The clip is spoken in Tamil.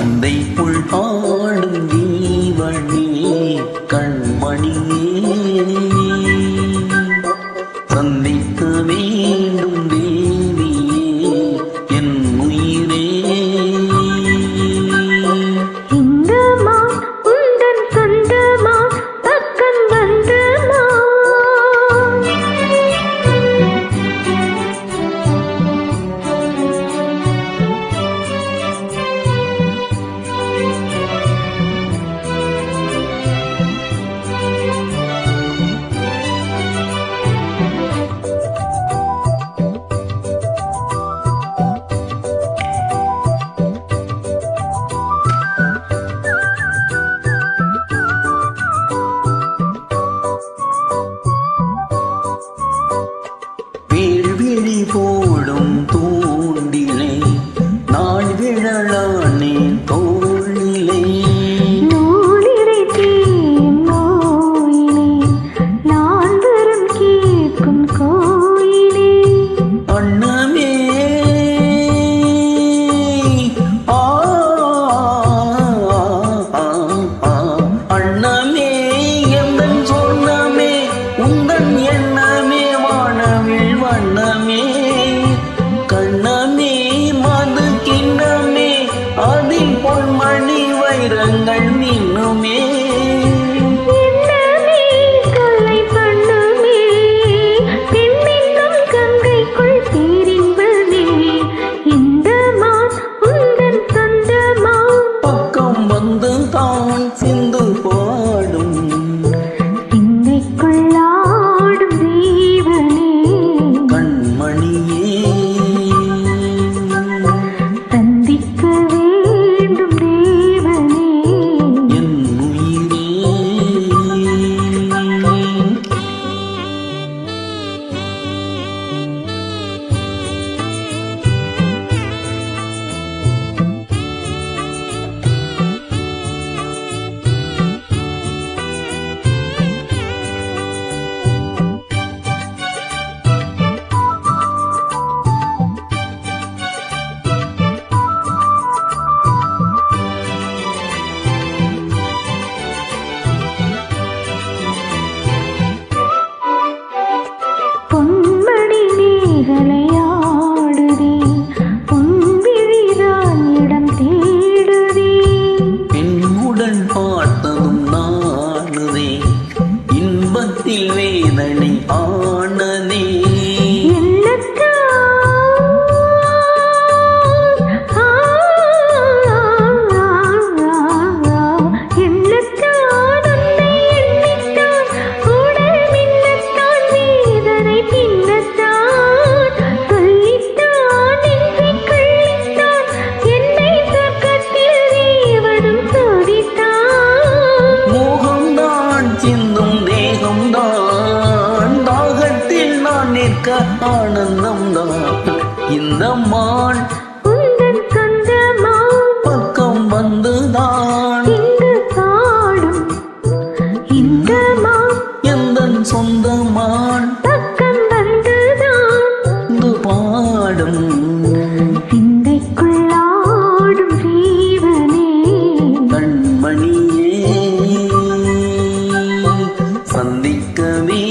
சிந்தைக்குள் ஆடும் ஜீவனே கண்மணியே சந்திக்க வேண்டும் தேவியே என் உயிரே. இந்தமா உந்தன் சொந்தமா பக்கம் வந்தமா விழி போடும் தூண்டிலே நான் விழலானே தோளிலே நூலிரை தீயும் நோயிலே நான் வரும் கேட்கும் கோயிலே அண்ணமே அண்ணமே எந்தன் சொன்னமே உந்தன் எண்ணமே வானவில் வண்ணமே கண்ணமே மது கிண்ணமே அதில் பொன்மணி வைரங்கள் மின்னுமே என்னமே கொள்ளை பண்ணுமே பெண்ணின்னும் கங்கைக்குள் பேரின்பமே இந்த மான் உந்தன் சொந்தமா பக்கம் வந்து தான் சிந்து பாடும் சிந்தைக்குள் ஆடும் ஜீவனே கண்மணியே சந்திக்க வேண்டும் தேவனே என் உயிரே. பொன்மணி மேகலையாடுதே பொன்விழிதான் இடம் தேடுதே பெண்ணுடன் பார்த்ததும் நானுதே இன்பத்தில் வேதனை ஆனதே மோகம்தான் சிந்தும் தேகம்தான் தாகத்தில் நான் நிற்க ஆனந்தம்தான் இந்த மான் உந்தன் சொந்தமா பக்கம் வந்துதான் இங்கு பாடும் இந்த மான் எந்தன் சொந்த மான் பக்கம் வந்துதான் இது பாடும் சிந்தைக்குள் ஆடும் ஜீவனே கண்மணியே சந்திக்கவே